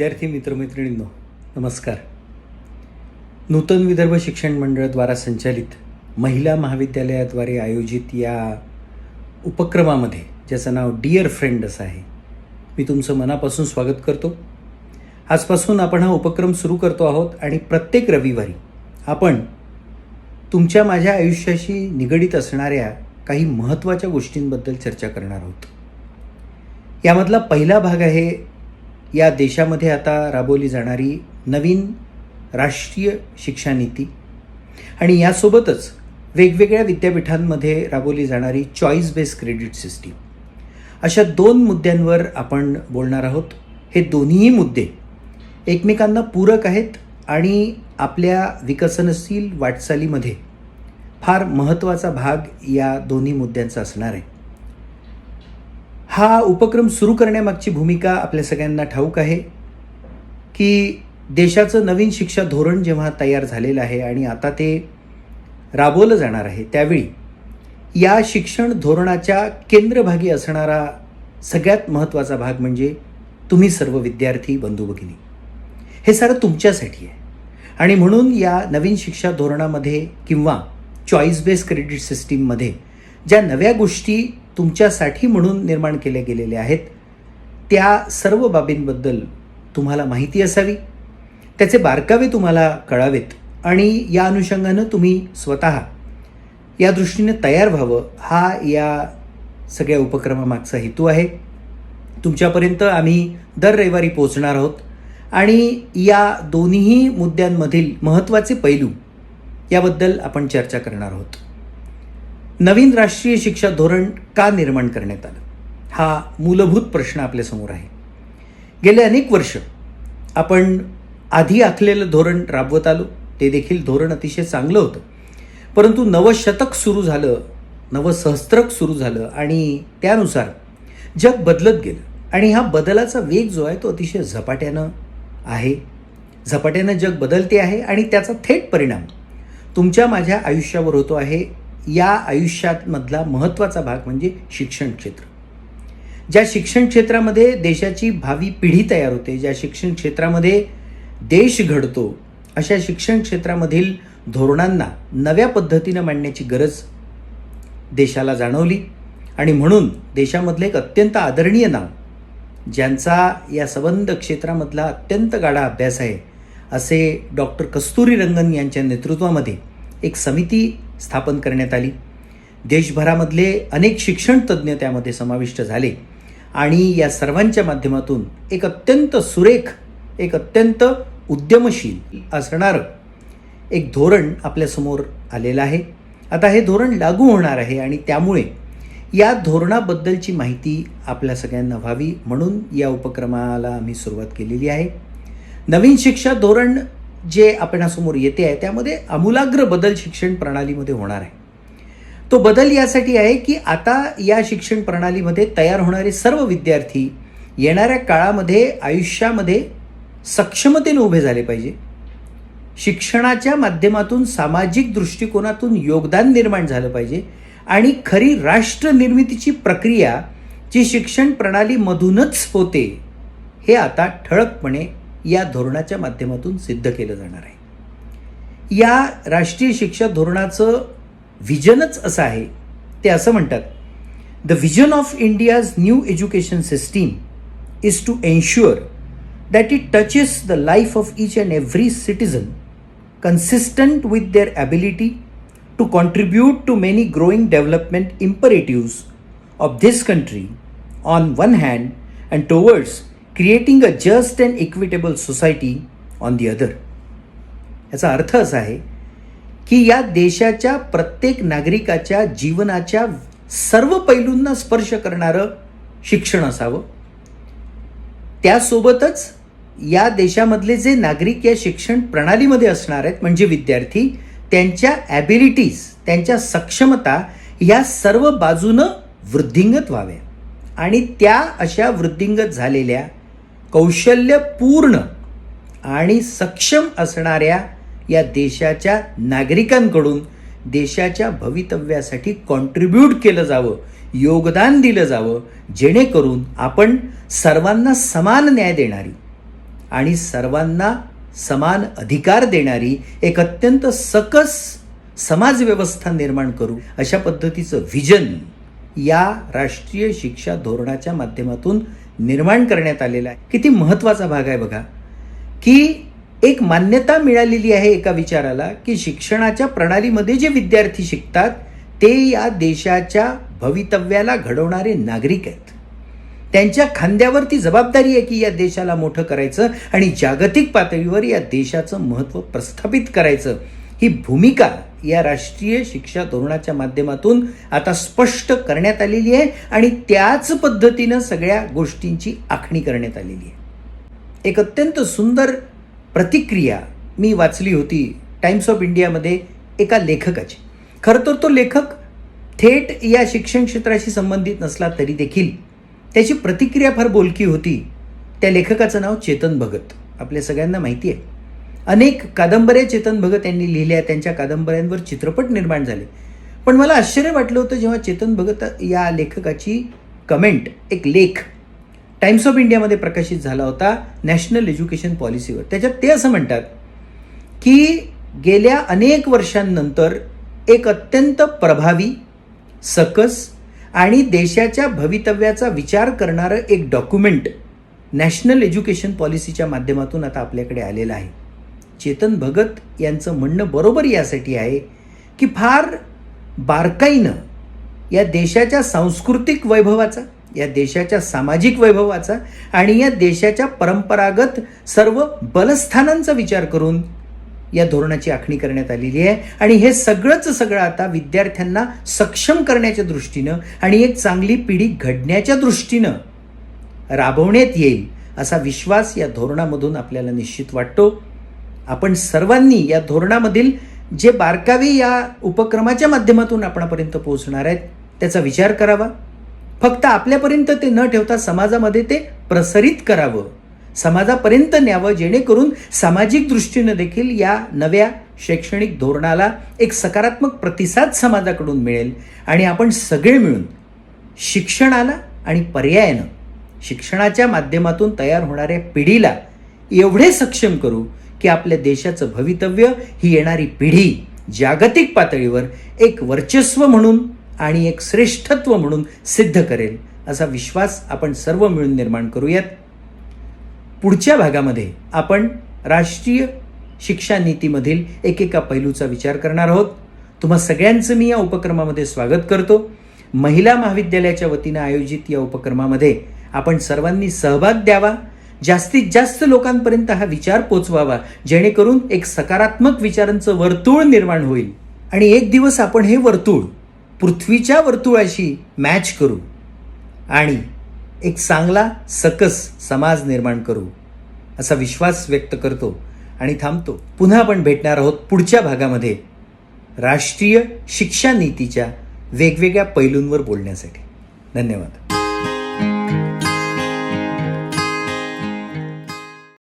विद्यार्थी मित्रमैत्रिणींनो, नमस्कार. नूतन विदर्भ शिक्षण मंडळाद्वारा संचालित महिला महाविद्यालयाद्वारे आयोजित या उपक्रमामध्ये, ज्याचं नाव डिअर फ्रेंड असं आहे, मी तुमचं मनापासून स्वागत करतो. आजपासून आपण हा उपक्रम सुरू करतो आहोत आणि प्रत्येक रविवारी आपण तुमच्या माझ्या आयुष्याशी निगडीत असणाऱ्या काही महत्त्वाच्या गोष्टींबद्दल चर्चा करणार आहोत. यामधला पहिला भाग आहे या देशामध्ये आता राबवली जाणारी नवीन राष्ट्रीय शिक्षा नीती आणि यासोबतच वेगवेगळ्या विद्यापीठांमध्ये राबवली जाणारी चॉईस बेस्ड क्रेडिट सिस्टीम. अशा दोन मुद्द्यांवर आपण बोलणार आहोत. हे दोन्हीही मुद्दे एकमेकांना पूरक आहेत आणि आपल्या विकसनशील वाटचालीमध्ये फार महत्त्वाचा भाग या दोन्ही मुद्द्यांचा असणार आहे. हा उपक्रम सुरू करण्यामागची भूमिका आपल्या सगळ्यांना ठाऊक आहे की देशाचं नवीन शिक्षा धोरण जेव्हा तयार झालेलं आहे आणि आता ते राबवलं जाणार आहे, त्यावेळी या शिक्षण धोरणाच्या केंद्रभागी असणारा सगळ्यात महत्त्वाचा भाग म्हणजे तुम्ही सर्व विद्यार्थी बंधू भगिनी. हे सारं तुमच्यासाठी आहे आणि म्हणून या नवीन शिक्षा धोरणामध्ये किंवा चॉईस बेस्ड क्रेडिट सिस्टीममध्ये ज्या नव्या गोष्टी तुमच्यासाठी म्हणून निर्माण केल्या गेलेल्या आहेत, त्या सर्व बाबींबद्दल तुम्हाला माहिती असावी, त्याचे बारकावे तुम्हाला कळावेत आणि या अनुषंगानं तुम्ही स्वतः या दृष्टीने तयार व्हावं, हा या सगळ्या उपक्रमामागचा हेतू आहे. तुमच्यापर्यंत आम्ही दर रविवारी पोहोचणार आहोत आणि या दोन्ही मुद्द्यांमधील महत्त्वाचे पैलू याबद्दल आपण चर्चा करणार आहोत. नवीन राष्ट्रीय शिक्षा धोरण का निर्माण करण्यात आलं, हा मूलभूत प्रश्न आपल्यासमोर आहे. गेले अनेक वर्ष आपण आधी आखलेलं धोरण राबवत आलो. ते देखील धोरण अतिशय चांगलं होतं, परंतु नवशतक सुरू झालं, नवसहस्त्रक सुरू झालं आणि त्यानुसार जग बदलत गेलं आणि हा बदलाचा वेग जो आहे तो अतिशय झपाट्यानं आहे. झपाट्यानं जग बदलते आहे आणि त्याचा थेट परिणाम तुमच्या माझ्या आयुष्यावर होतो आहे. या आयुष्यामधला महत्त्वाचा भाग म्हणजे शिक्षण क्षेत्र. ज्या शिक्षण क्षेत्रामध्ये देशाची भावी पिढी तयार होते, ज्या शिक्षण क्षेत्रामध्ये देश घडतो, अशा शिक्षण क्षेत्रामधील धोरणांना नव्या पद्धतीनं मांडण्याची गरज देशाला जाणवली आणि म्हणून देशामधलं एक अत्यंत आदरणीय नाव, ज्यांचा या संबंध क्षेत्रामधला अत्यंत गाढा अभ्यास आहे, असे डॉक्टर कस्तुरी रंगन यांच्या नेतृत्वामध्ये एक समिती स्थापन करण्यात आली. देशभरामधले अनेक शिक्षण तज्ज्ञ त्यामध्ये समाविष्ट झाले आणि या सर्वांच्या माध्यमातून एक अत्यंत सुरेख, एक अत्यंत उद्यमशील असणारं एक धोरण आपल्यासमोर आलेलं आहे. आता हे धोरण लागू होणार आहे आणि त्यामुळे या धोरणाबद्दलची माहिती आपल्या सगळ्यांना व्हावी म्हणून या उपक्रमाला आम्ही सुरुवात केलेली आहे. नवीन शिक्षा धोरण जे आपणासमोर येते आहे त्यामध्ये आमूलाग्र बदल शिक्षण प्रणालीमध्ये होणार आहे. तो बदल यासाठी आहे की आता या शिक्षण प्रणालीमध्ये तयार होणारे सर्व विद्यार्थी येणाऱ्या काळामध्ये आयुष्यामध्ये सक्षमतेने उभे झाले पाहिजे. शिक्षणाच्या माध्यमातून सामाजिक दृष्टिकोनातून योगदान निर्माण झालं पाहिजे आणि खरी राष्ट्र निर्मितीची प्रक्रिया जी शिक्षण प्रणालीमधूनच होते, हे आता ठळकपणे या धोरणाच्या माध्यमातून सिद्ध केलं जाणार आहे. या राष्ट्रीय शिक्षा धोरणाचं व्हिजनच असं आहे, ते असं म्हणतात, the vision of India's new education system is to ensure that it touches the life of each and every citizen consistent with their ability to contribute to many growing development imperatives of this country on one hand and towards creating a just and equitable society on the other. याचा अर्थ असा आहे की या देशाच्या प्रत्येक नागरिकाच्या जीवनाच्या सर्व पैलूंना स्पर्श करणारं शिक्षण असावं. त्यासोबतच या देशामधले जे नागरिक या शिक्षण प्रणालीमध्ये असणार आहेत म्हणजे विद्यार्थी, त्यांच्या ॲबिलिटीज, त्यांच्या सक्षमता या सर्व बाजूनं वृद्धिंगत व्हाव्या आणि त्या अशा वृद्धिंगत झालेल्या कौशल्यपूर्ण आणि सक्षम असणाऱ्या या देशाच्या नागरिकांकडून देशाच्या भवितव्यासाठी कॉन्ट्रीब्यूट केलं जावं, योगदान दिलं जावं, जेणेकरून आपण सर्वांना समान न्याय देणारी आणि सर्वांना समान अधिकार देणारी एक अत्यंत सकस समाज व्यवस्था निर्माण करू, अशा पद्धतीचं व्हिजन या राष्ट्रीय शिक्षा धोरणाच्या माध्यमातून निर्माण करण्यात आलेला आहे. किती महत्त्वाचा भाग आहे बघा, की एक मान्यता मिळालेली आहे एका विचाराला, की शिक्षणाच्या प्रणालीमध्ये जे विद्यार्थी शिकतात ते या देशाच्या भवितव्याला घडवणारे नागरिक आहेत. त्यांच्या खांद्यावर ती जबाबदारी आहे की या देशाला मोठं करायचं आणि जागतिक पातळीवर या देशाचं महत्त्व प्रस्थापित करायचं. ही भूमिका या राष्ट्रीय शिक्षा धोरणाच्या माध्यमातून आता स्पष्ट करण्यात आलेली आहे आणि त्याच पद्धतीनं सगळ्या गोष्टींची आखणी करण्यात आलेली आहे. एक अत्यंत सुंदर प्रतिक्रिया मी वाचली होती टाइम्स ऑफ इंडियामध्ये एका लेखकाची. खरं तर तो लेखक थेट या शिक्षण क्षेत्राशी संबंधित नसला तरी देखील त्याची प्रतिक्रिया फार बोलकी होती. त्या लेखकाचं नाव चेतन भगत. आपल्या सगळ्यांना माहिती आहे, अनेक कादंबऱ्या चेतन भगत यांनी लिहिल्या, त्यांच्या कादंबऱ्यांवर चित्रपट निर्माण झाले. पण मला आश्चर्य वाटलं होतं जेव्हा चेतन भगत या लेखकाची कमेंट, एक लेख टाइम्स ऑफ इंडियामध्ये प्रकाशित झाला होता नॅशनल एज्युकेशन पॉलिसीवर. त्याच्यात ते असं म्हणतात की गेल्या अनेक वर्षांनंतर एक अत्यंत प्रभावी, सकस आणि देशाच्या भवितव्याचा विचार करणारं एक डॉक्युमेंट नॅशनल एज्युकेशन पॉलिसीच्या माध्यमातून आता आपल्याकडे आलेलं आहे. चेतन भगत यांचं म्हणणं बरोबर यासाठी आहे की फार बारकाईनं या देशाच्या सांस्कृतिक वैभवाचा, या देशाच्या सामाजिक वैभवाचा आणि या देशाच्या परंपरागत सर्व बलस्थानांचा विचार करून या धोरणाची आखणी करण्यात आलेली आहे. आणि हे सगळं आता विद्यार्थ्यांना सक्षम करण्याच्या दृष्टीनं आणि एक चांगली पिढी घडण्याच्या दृष्टीनं राबवण्यात येईल असा विश्वास या धोरणामधून आपल्याला निश्चित वाटतो. आपण सर्वांनी या धोरणामधील जे बारकावे या उपक्रमाच्या माध्यमातून आपणापर्यंत पोहोचणार आहेत त्याचा विचार करावा. फक्त आपल्यापर्यंत ते न ठेवता समाजामध्ये ते प्रसारित करावं, समाजापर्यंत न्यावं, जेणेकरून सामाजिक दृष्टीनं देखील या नव्या शैक्षणिक धोरणाला एक सकारात्मक प्रतिसाद समाजाकडून मिळेल आणि आपण सगळे मिळून शिक्षणाला आणि पर्यायानं शिक्षणाच्या माध्यमातून तयार होणाऱ्या पिढीला एवढे सक्षम करू की आपल्या देशाचं भवितव्य ही येणारी पिढी जागतिक पातळीवर एक वर्चस्व म्हणून आणि एक श्रेष्ठत्व म्हणून सिद्ध करेल असा विश्वास आपण सर्व मिळून निर्माण करूयात. पुढच्या भागामध्ये आपण राष्ट्रीय शिक्षा नीतीमधील एकेका पैलूचा विचार करणार आहोत. तुम्हा सगळ्यांचं मी या उपक्रमामध्ये स्वागत करतो. महिला महाविद्यालयाच्या वतीनं आयोजित या उपक्रमामध्ये आपण सर्वांनी सहभाग द्यावा, जास्तीत जास्त लोकांपर्यंत हा विचार पोचवावा, जेणेकरून एक सकारात्मक विचारांचं वर्तुळ निर्माण होईल आणि एक दिवस आपण हे वर्तुळ पृथ्वीच्या वर्तुळाशी मॅच करू आणि एक चांगला सकस समाज निर्माण करू असा विश्वास व्यक्त करतो आणि थांबतो. पुन्हा आपण भेटणार आहोत पुढच्या भागामध्ये राष्ट्रीय शिक्षा नीतीच्या वेगवेगळ्या पैलूंवर बोलण्यासाठी. धन्यवाद.